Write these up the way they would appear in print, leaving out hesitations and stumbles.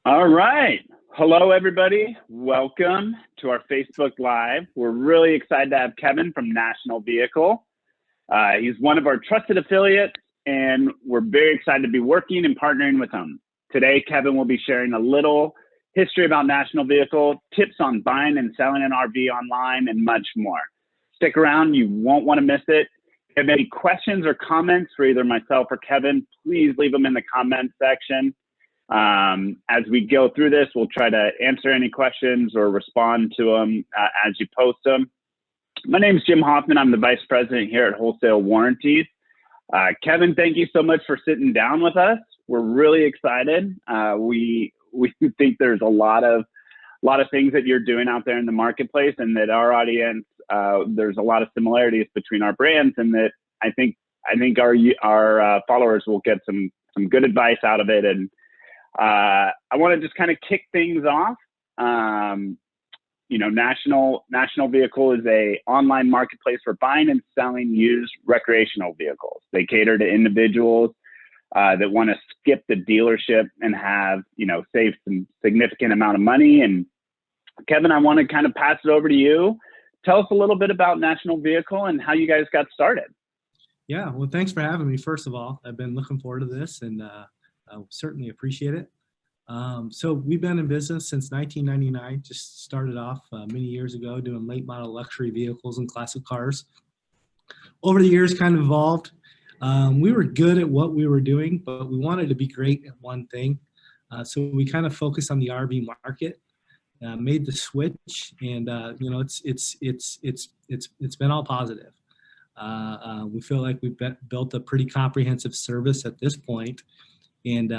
All right. Hello, everybody. Welcome to our Facebook Live. We're really excited to have Kevin from National Vehicle. He's one of our trusted affiliates, and we're very excited to be working and partnering with him. Today, Kevin will be sharing a little history about National Vehicle, tips on buying and selling an RV online, and much more. Stick around. You won't want to miss it. If you have any questions or comments for either myself or Kevin, please leave them in the comment section. As we go through this, we'll try to answer any questions or respond to them as you post them. My name is Jim Hoffman. I'm the Vice President here at Wholesale Warranties. Kevin, thank you so much for sitting down with us. We're really excited. We think there's a lot of things that you're doing out there in the marketplace, and that our audience, there's a lot of similarities between our brands, and that I think our followers will get some good advice out of it. And I want to just kind of kick things off. National Vehicle is a online marketplace for buying and selling used recreational vehicles. They cater to individuals that want to skip the dealership and have, save some significant amount of money. And Kevin, I want to kind of pass it over to you. Tell us a little bit about National Vehicle and how you guys got started. Yeah, well, thanks for having me. First of all, I've been looking forward to this, and I certainly appreciate it. So we've been in business since 1999, just started off many years ago doing late model luxury vehicles and classic cars. Over the years, kind of evolved. We were good at what we were doing, but we wanted to be great at one thing. So we kind of focused on the RV market, made the switch, and it's been all positive. We feel like we've built a pretty comprehensive service at this point. And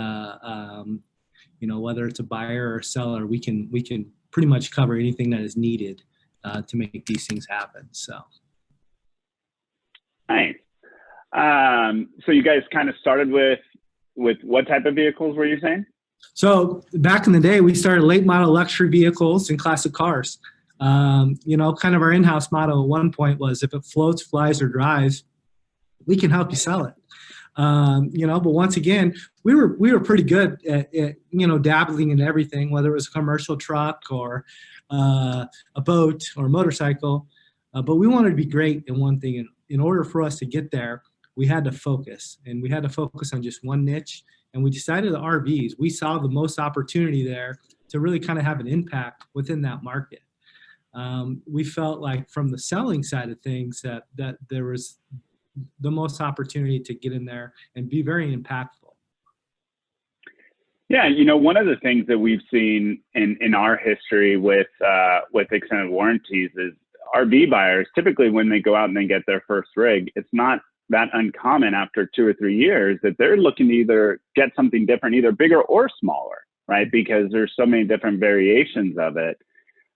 whether it's a buyer or a seller, we can pretty much cover anything that is needed to make these things happen. So, nice. So you guys kind of started with what type of vehicles were you saying? So back in the day, we started late model luxury vehicles and classic cars. Kind of our in-house motto at one point was, if it floats, flies, or drives, we can help you sell it. But once again, we were pretty good at dabbling in everything, whether it was a commercial truck or a boat or a motorcycle. But we wanted to be great in one thing. And in order for us to get there, we had to focus, and we had to focus on just one niche. And we decided the RVs. We saw the most opportunity there to really kind of have an impact within that market. We felt like from the selling side of things that there was the most opportunity to get in there and be very impactful. Yeah, one of the things that we've seen in our history with extended warranties is RV buyers, typically when they go out and they get their first rig, it's not that uncommon after 2 or 3 years that they're looking to either get something different, either bigger or smaller, right? Because there's so many different variations of it.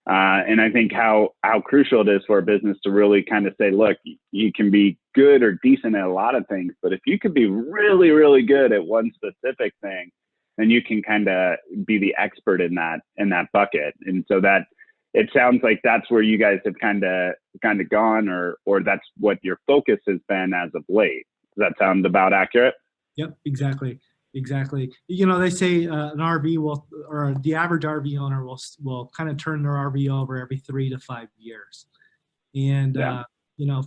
And I think how crucial it is for a business to really kind of say, look, you can be good or decent at a lot of things, but if you could be really, really good at one specific thing, then you can kind of be the expert in that bucket. And so that it sounds like that's where you guys have kind of gone, or that's what your focus has been as of late. Does that sound about accurate? Yep, exactly. They say an RV or the average RV owner will kind of turn their RV over every 3 to 5 years. And,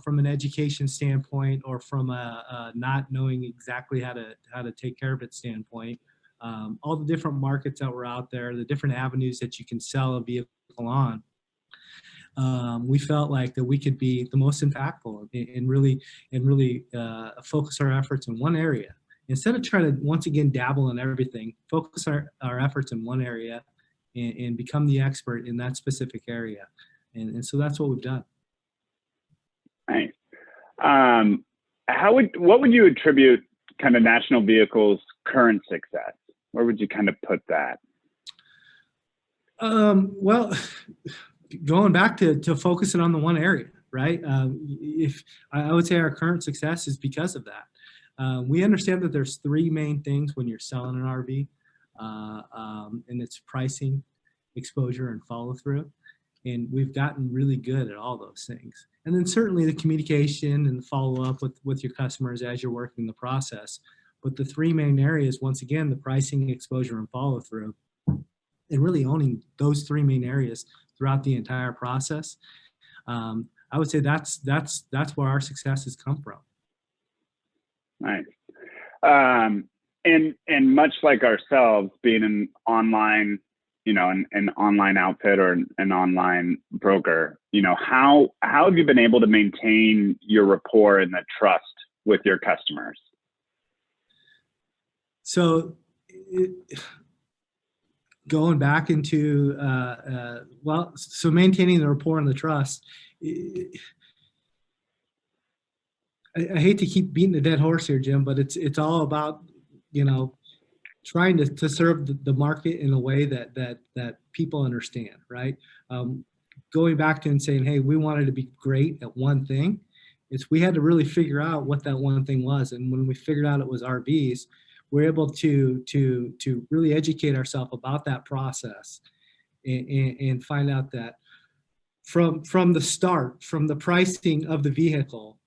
from an education standpoint, or from a not knowing exactly how to take care of it standpoint, all the different markets that were out there, the different avenues that you can sell a vehicle on, we felt like that we could be the most impactful and really focus our efforts in one area. Instead of trying to, once again, dabble in everything, focus our efforts in one area and become the expert in that specific area. And so that's what we've done. Nice. What would you attribute kind of National Vehicle's current success? Where would you kind of put that? Well, going back to focusing on the one area, right? If I would say our current success is because of that. We understand that there's 3 main things when you're selling an RV, and it's pricing, exposure, and follow through. And we've gotten really good at all those things. And then certainly the communication and the follow up with your customers as you're working the process. But the 3 main areas, once again, the pricing, exposure, and follow through, and really owning those three main areas throughout the entire process. I would say that's where our success has come from. Nice. And much like ourselves, being an online, an online outfit or an online broker, how have you been able to maintain your rapport and the trust with your customers? So going back into, so maintaining the rapport and the trust, I hate to keep beating the dead horse here, Jim, but it's all about, trying to serve the market in a way that people understand, right? Going back to and saying, hey, we wanted to be great at one thing. We had to really figure out what that one thing was. And when we figured out it was RVs, we're able to really educate ourselves about that process and find out that from the start, from the pricing of the vehicle,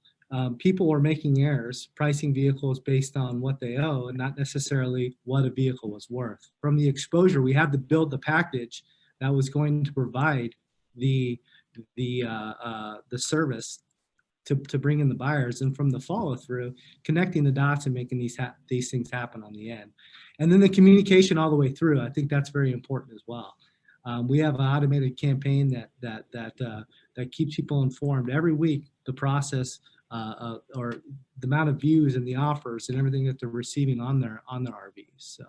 people were making errors, pricing vehicles based on what they owe and not necessarily what a vehicle was worth. From the exposure, we had to build the package that was going to provide the service to bring in the buyers, and from the follow through, connecting the dots and making these things happen on the end. And then the communication all the way through, I think that's very important as well. We have an automated campaign that keeps people informed every week, the process or the amount of views and the offers and everything that they're receiving on their RVs. So.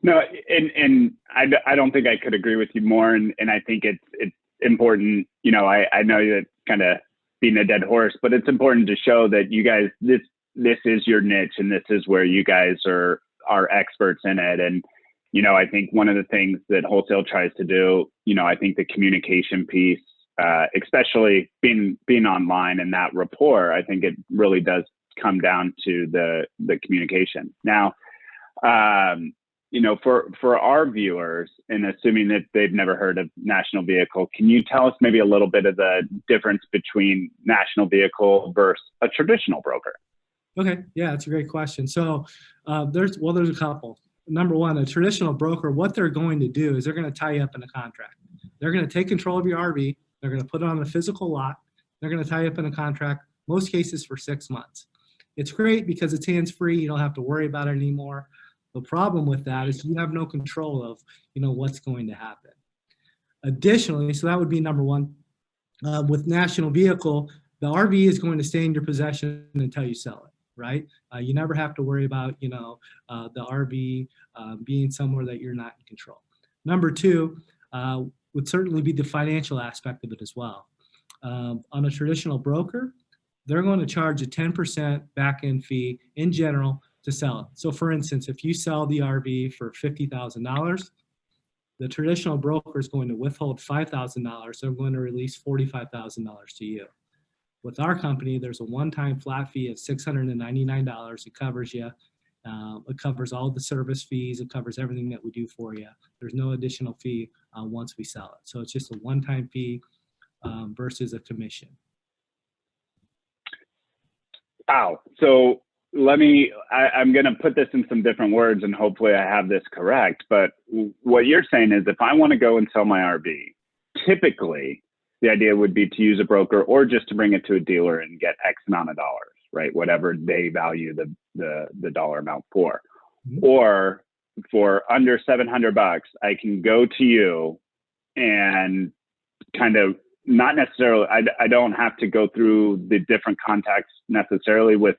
No, and I don't think I could agree with you more. And I think it's important, I know that kind of being a dead horse, but it's important to show that you guys, this is your niche and this is where you guys are experts in it. And, I think one of the things that wholesale tries to do, I think the communication piece, especially being online and that rapport, I think it really does come down to the communication. Now, for our viewers, and assuming that they've never heard of National Vehicle, can you tell us maybe a little bit of the difference between National Vehicle versus a traditional broker? Okay, yeah, that's a great question. So there's a couple. Number one, a traditional broker, what they're going to do is they're going to tie you up in a contract. They're going to take control of your RV. They're going to put it on a physical lot. They're going to tie you up in a contract, most cases for 6 months. It's great because it's hands-free. You don't have to worry about it anymore. The problem with that is you have no control of, what's going to happen. Additionally, so that would be number one. With National Vehicle, the RV is going to stay in your possession until you sell it, right? You never have to worry about, the RV being somewhere that you're not in control. Number two would certainly be the financial aspect of it as well. On a traditional broker, they're going to charge a 10% back-end fee in general to sell it. So for instance, if you sell the RV for $50,000, the traditional broker is going to withhold $5,000. So they're going to release $45,000 to you. With our company, there's a one-time flat fee of $699. It covers you. It covers all the service fees. It covers everything that we do for you. There's no additional fee once we sell it. So it's just a one-time fee versus a commission. Wow. So I'm going to put this in some different words and hopefully I have this correct. But what you're saying is if I want to go and sell my RV, typically the idea would be to use a broker or just to bring it to a dealer and get X amount of dollars, right? Whatever they value the dollar amount for. Mm-hmm. Or for under $700, I can go to you and kind of not necessarily, I don't have to go through the different contacts necessarily with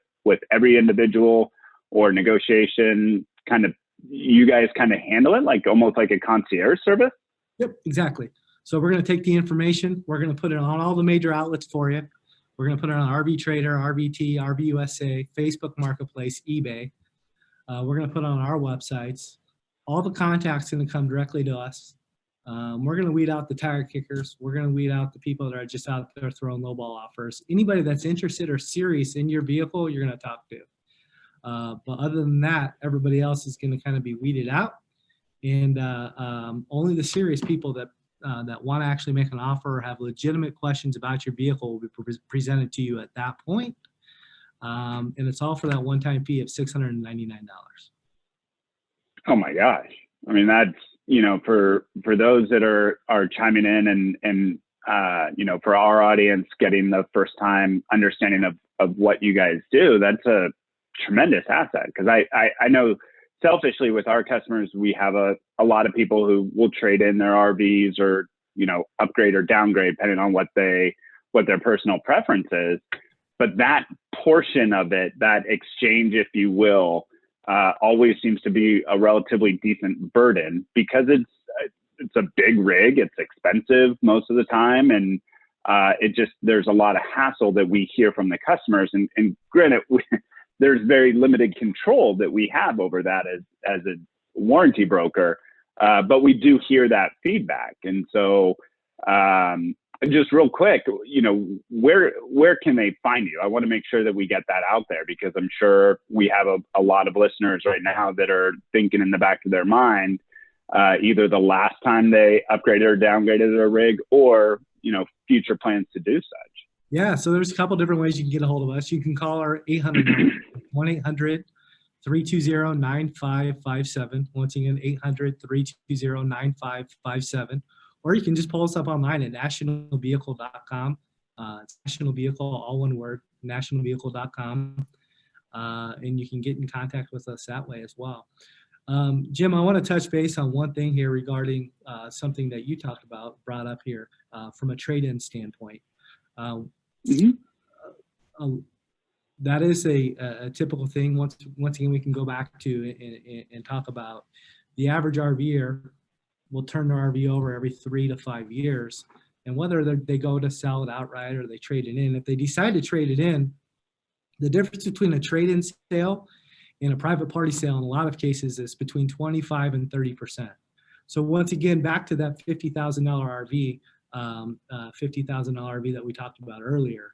every individual or negotiation. Kind of, you guys kind of handle it like almost like a concierge service? Yep, exactly. So we're going to take the information, we're going to put it on all the major outlets for you. We're going to put it on RV Trader, RVT, RV USA, Facebook Marketplace, eBay. We're going to put it on our websites. All the contacts are going to come directly to us. We're going to weed out the tire kickers. We're going to weed out the people that are just out there throwing lowball offers. Anybody that's interested or serious in your vehicle, you're going to talk to. But other than that, everybody else is going to kind of be weeded out. And only the serious people that want to actually make an offer or have legitimate questions about your vehicle will be presented to you at that point. And it's all for that one-time fee of $699. Oh my gosh. I mean, for those that are chiming in and for our audience, getting the first time understanding of what you guys do, that's a tremendous asset. Because I know selfishly with our customers, we have a lot of people who will trade in their RVs or, upgrade or downgrade depending on what their personal preference is. But that portion of it, that exchange, if you will, always seems to be a relatively decent burden because it's a big rig. It's expensive most of the time. And there's a lot of hassle that we hear from the customers. And granted, there's very limited control that we have over that as a warranty broker. But we do hear that feedback. And so just real quick, where can they find you? I want to make sure that we get that out there because I'm sure we have a lot of listeners right now that are thinking in the back of their mind, either the last time they upgraded or downgraded their rig or, future plans to do such. Yeah, so there's a couple different ways you can get a hold of us. You can call our 800 1-800-320-9557. Once again, 800-320-9557. Or you can just pull us up online at nationalvehicle.com. It's National Vehicle, all one word, nationalvehicle.com. And you can get in contact with us that way as well. Jim, I want to touch base on one thing here regarding something that you brought up here from a trade-in standpoint. That is a typical thing. Once again, we can go back to and talk about the average RVer will turn their RV over every 3 to 5 years. And whether they go to sell it outright or they trade it in, if they decide to trade it in, the difference between a trade-in sale and a private party sale in a lot of cases is between 25 and 30%. So once again, back to that $50,000 RV, $50,000 RV that we talked about earlier.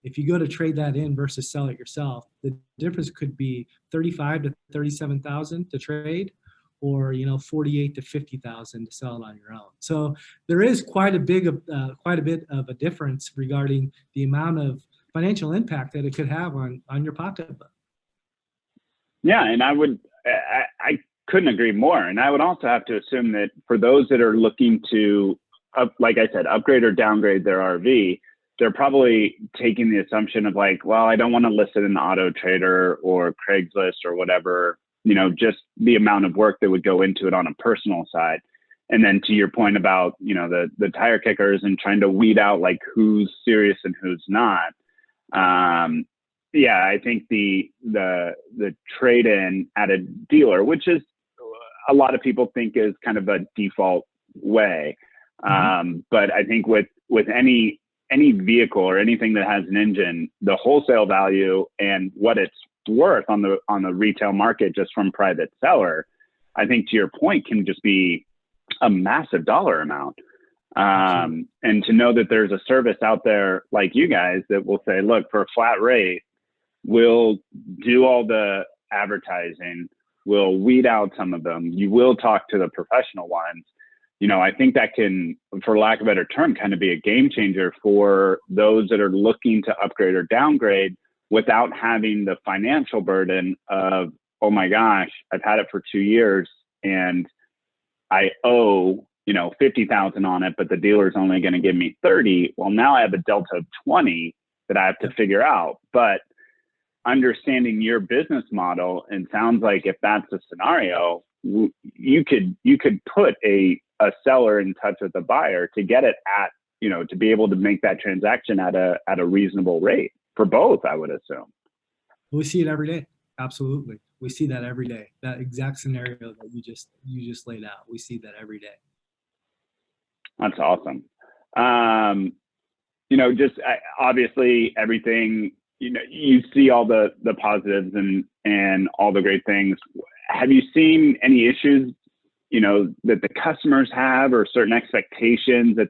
If you go to trade that in versus sell it yourself, the difference could be 35 to 37,000 to trade, or 48 to 50,000 to sell it on your own. So there is quite a bit of a difference regarding the amount of financial impact that it could have on your pocketbook. Yeah, and I couldn't agree more. And I would also have to assume that for those that are looking to, like I said, upgrade or downgrade their RV, they're probably taking the assumption of like, well, I don't want to list it in Auto Trader or Craigslist or whatever, just the amount of work that would go into it on a personal side. And then to your point about, the tire kickers and trying to weed out like who's serious and who's not. Yeah, I think the trade-in at a dealer, which is a lot of people think is kind of a default way. But I think with any vehicle or anything that has an engine, the wholesale value and what it's worth on the retail market just from private seller, I think to your point can just be a massive dollar amount. And to know that there's a service out there like you guys that will say, look, for a flat rate, we'll do all the advertising, we'll weed out some of them, you will talk to the professional ones. I think that can, for lack of a better term, kind of be a game changer for those that are looking to upgrade or downgrade without having the financial burden of, oh my gosh, I've had it for 2 years and I owe, 50,000 on it, but the dealer's only going to give me 30. Well, now I have a delta of 20 that I have to figure out. But understanding your business model, and sounds like if that's a scenario, you could put a seller in touch with the buyer to get it at, to be able to make that transaction at a reasonable rate for both, I would assume. We see it every day. Absolutely. We see that every day. That exact scenario that you just laid out. We see that every day. That's awesome. Obviously everything, you see all the positives and all the great things. Have you seen any issues, that the customers have, or certain expectations that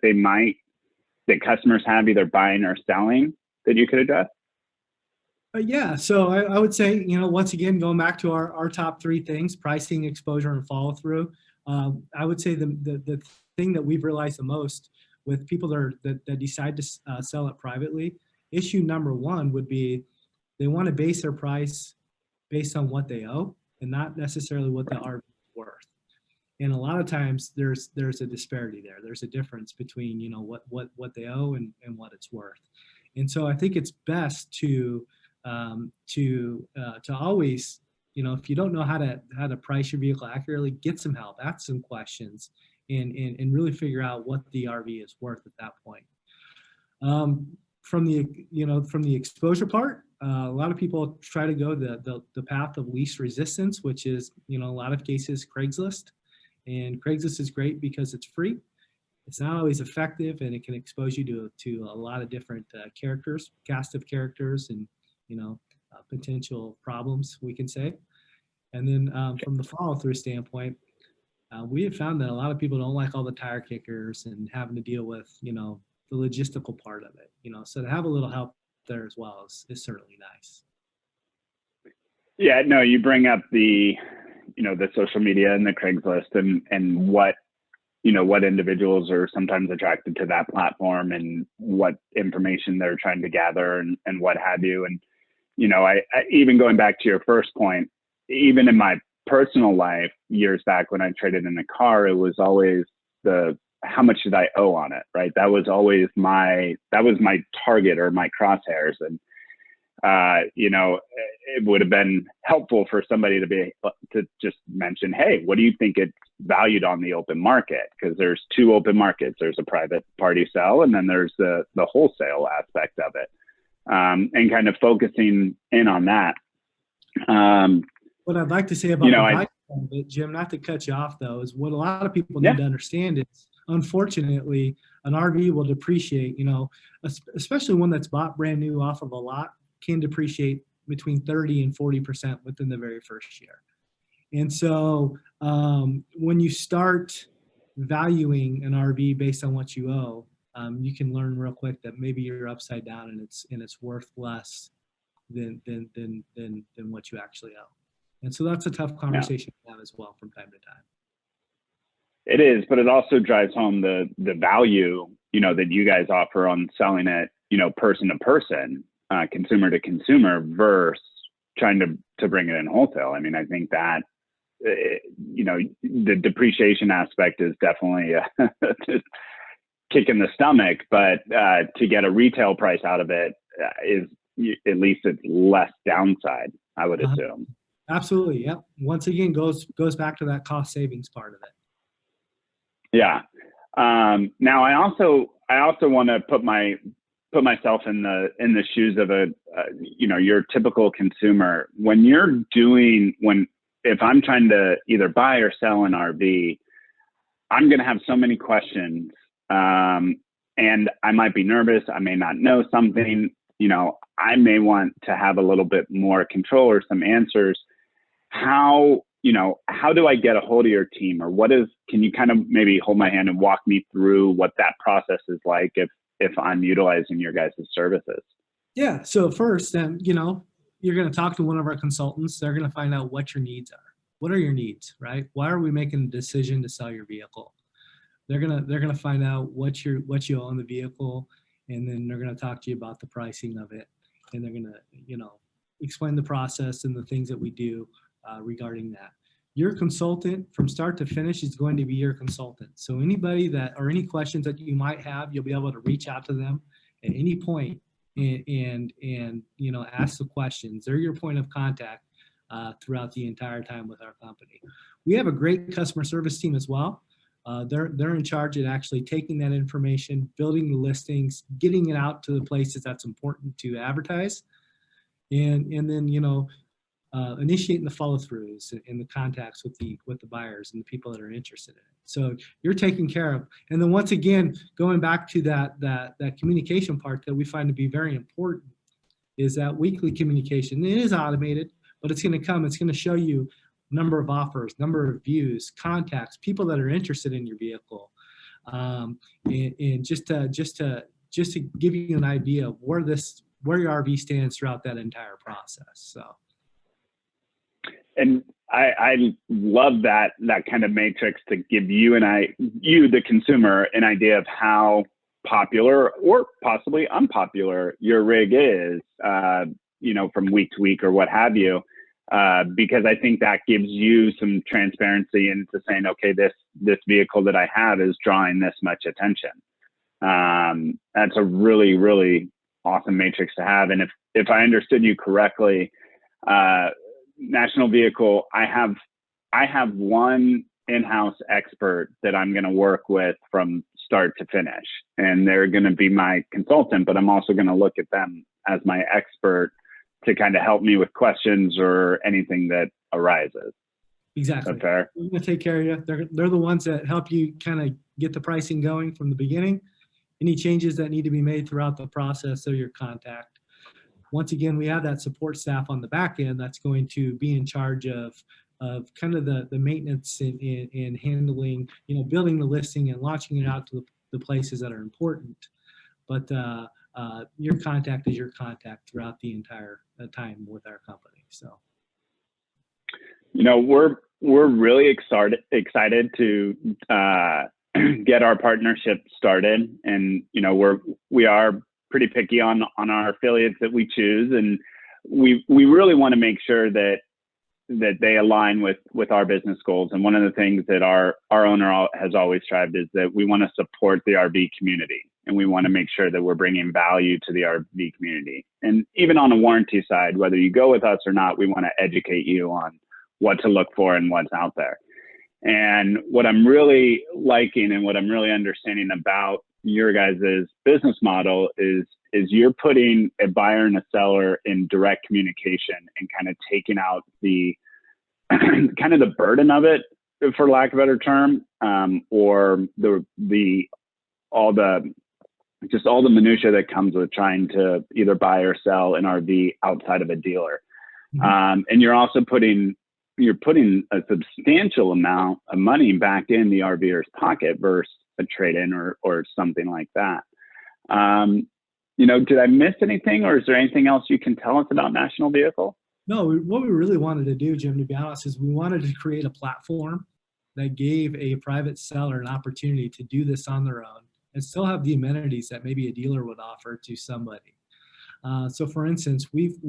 customers have either buying or selling that you could address? Yeah, so I would say, once again, going back to our top 3 things: pricing, exposure, and follow through. I would say the thing that we've realized the most with people that decide to sell it privately, issue number 1 would be they want to base their price based on what they owe and not necessarily what the RV is worth. And a lot of times there's a disparity there. There's a difference between, you know, what they owe and what it's worth. And so I think it's best to always, you know, if you don't know how to price your vehicle accurately, get some help, ask some questions, and really figure out what the RV is worth at that point. From the exposure part, a lot of people try to go the path of least resistance, which is, you know, a lot of cases Craigslist. And Craigslist is great because it's free. It's not always effective, and it can expose you to a lot of different cast of characters, and, you know, potential problems, we can say. And then from the follow-through standpoint, we have found that a lot of people don't like all the tire kickers and having to deal with, you know, the logistical part of it, you know. So to have a little help there as well is certainly nice. Yeah, no, you bring up the, you know, the social media and the Craigslist and what, you know, what individuals are sometimes attracted to that platform and what information they're trying to gather and what have you. And, you know, I even going back to your first point, even in my personal life years back when I traded in a car, it was always how much did I owe on it, right? That was always my target or my crosshairs. And, you know, it would have been helpful for somebody to just mention, hey, what do you think it's valued on the open market? Because there's two open markets. There's a private party sell, and then there's the wholesale aspect of it, and kind of focusing in on that. What I'd like to say about Jim, not to cut you off though, is what a lot of people need to understand is, unfortunately, an RV will depreciate, you know, especially one that's bought brand new off of a lot, can depreciate between 30 and 40% within the very first year. And so when you start valuing an RV based on what you owe, you can learn real quick that maybe you're upside down and it's worth less than what you actually owe. And so that's a tough conversation to have as well from time to time. It is, but it also drives home the value, you know, that you guys offer on selling it, you know, person to person, consumer to consumer, versus trying to bring it in wholesale. I mean, I think that, you know, the depreciation aspect is definitely a kick in the stomach, but to get a retail price out of it is, at least it's less downside, I would assume. Absolutely. Yep. Once again, goes back to that cost savings part of it. Yeah. Now I also want to put myself in the shoes of you know, your typical consumer. If I'm trying to either buy or sell an RV, I'm going to have so many questions, and I might be nervous. I may not know something, you know, I may want to have a little bit more control or some answers. How do I get a hold of your team, or can you kind of maybe hold my hand and walk me through what that process is like if I'm utilizing your guys' services? Yeah. So first, you know, you're going to talk to one of our consultants. They're going to find out what your needs are. What are your needs, right? Why are we making a decision to sell your vehicle? They're gonna find out what you owe on the vehicle, and then they're gonna talk to you about the pricing of it, and they're gonna, you know, explain the process and the things that we do regarding that. Your consultant from start to finish is going to be your consultant. So anybody or any questions that you might have, you'll be able to reach out to them at any point and you know, ask the questions. They're your point of contact throughout the entire time with our company. We have a great customer service team as well. They're in charge of actually taking that information, building the listings, getting it out to the places that's important to advertise, and then, you know, initiating the follow-throughs and the contacts with the buyers and the people that are interested in it. So you're taken care of. And then once again, going back to that communication part that we find to be very important is that weekly communication. It is automated, but it's going to show you number of offers, number of views, contacts, people that are interested in your vehicle, and just to give you an idea of where your RV stands throughout that entire process. So, and I love that kind of matrix to give you the consumer, an idea of how popular or possibly unpopular your rig is, you know, from week to week or what have you. because I think that gives you some transparency into saying, okay, this vehicle that I have is drawing this much attention. That's a really, really awesome matrix to have. And if I understood you correctly, National Vehicle, I have one in-house expert that I'm going to work with from start to finish, and they're going to be my consultant, but I'm also going to look at them as my expert to kind of help me with questions or anything that arises. Exactly. Is that fair? We're going to take care of you. They're the ones that help you kind of get the pricing going from the beginning. Any changes that need to be made throughout the process, they're your contact. Once again, we have that support staff on the back end that's going to be in charge of kind of the maintenance and handling, building the listing and launching it out to the places that are important. But your contact is your contact throughout the entire time with our company. So, we're really excited to get our partnership started, and we are pretty picky on our affiliates that we choose, and we really want to make sure that they align with our business goals. And one of the things that our owner has always strived is that we want to support the RV community, and we want to make sure that we're bringing value to the RV community. And even on the warranty side, whether you go with us or not, we want to educate you on what to look for and what's out there. And what I'm really liking and what I'm really understanding about your guys' business model is you're putting a buyer and a seller in direct communication and kind of taking out the kind of the burden of it, for lack of a better term, or all the minutia that comes with trying to either buy or sell an RV outside of a dealer. Mm-hmm. And you're also putting a substantial amount of money back in the RVer's pocket versus a trade-in or something like that. Did I miss anything, or is there anything else you can tell us about National Vehicle? No, what we really wanted to do, Jim, to be honest, is we wanted to create a platform that gave a private seller an opportunity to do this on their own and still have the amenities that maybe a dealer would offer to somebody. So for instance, we've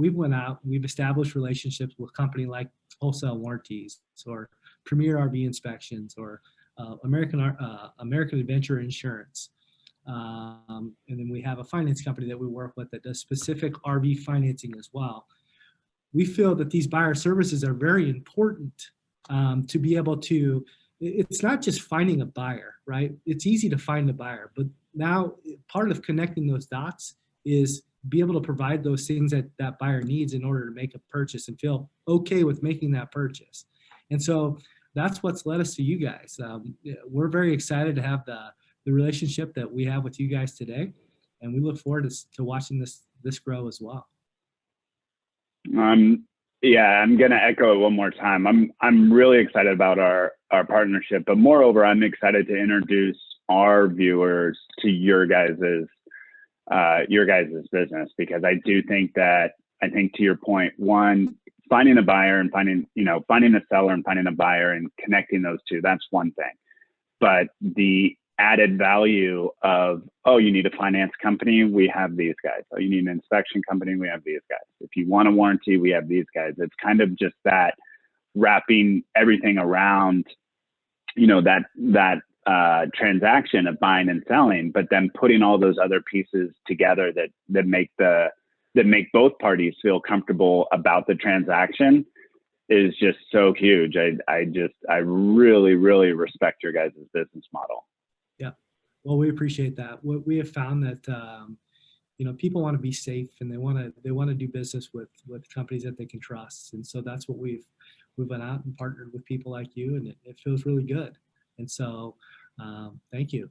established relationships with companies like Wholesale Warranties or Premier RV Inspections or American Adventure Insurance. And then we have a finance company that we work with that does specific RV financing as well. We feel that these buyer services are very important to be able to, it's not just finding a buyer, right? It's easy to find a buyer, but now part of connecting those dots is be able to provide those things that buyer needs in order to make a purchase and feel okay with making that purchase. And so that's what's led us to you guys. We're very excited to have the relationship that we have with you guys today, and we look forward to watching this grow as well. Yeah, I'm going to echo it one more time. I'm really excited about our partnership, but moreover, I'm excited to introduce our viewers to your guys' business, because I do think that, to your point, one, finding a buyer and finding a seller and finding a buyer and connecting those two, that's one thing. But the added value of, you need a finance company, we have these guys. Oh, you need an inspection company, we have these guys. If you want a warranty, we have these guys. It's kind of just that wrapping everything around, that transaction of buying and selling, but then putting all those other pieces together that make both parties feel comfortable about the transaction is just so huge. I really, really respect your guys' business model. Yeah. Well, we appreciate that. We have found that, people want to be safe, and they want to do business with companies that they can trust. And so that's what we've went out and partnered with people like you, and it feels really good. And so, thank you.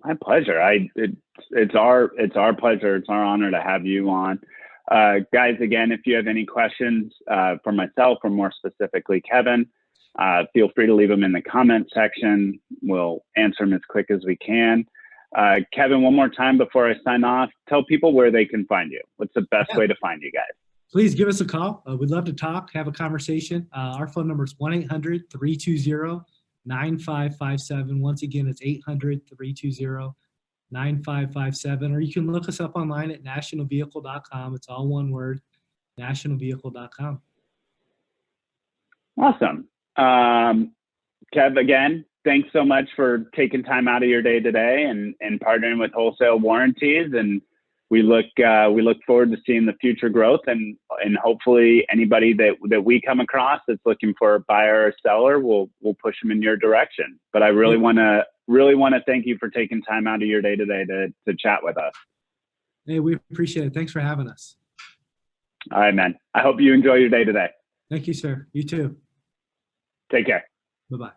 My pleasure. It's our pleasure. It's our honor to have you on. Guys, again, if you have any questions for myself or more specifically Kevin, feel free to leave them in the comment section. We'll answer them as quick as we can. Kevin, one more time before I sign off, tell people where they can find you. What's the best way to find you guys? Please give us a call. We'd love to talk, have a conversation. Our phone number is 1-800-320-9557. Once again, it's 800-320-9557. Or you can look us up online at nationalvehicle.com. It's all one word. nationalvehicle.com. Awesome. Kev, again, thanks so much for taking time out of your day today and partnering with Wholesale Warranties. And we look forward to seeing the future growth and hopefully anybody that we come across that's looking for a buyer or seller, we'll push them in your direction. But I really want to thank you for taking time out of your day today to chat with us. Hey, we appreciate it. Thanks for having us. All right, man. I hope you enjoy your day today. Thank you, sir. You too. Take care. Bye-bye.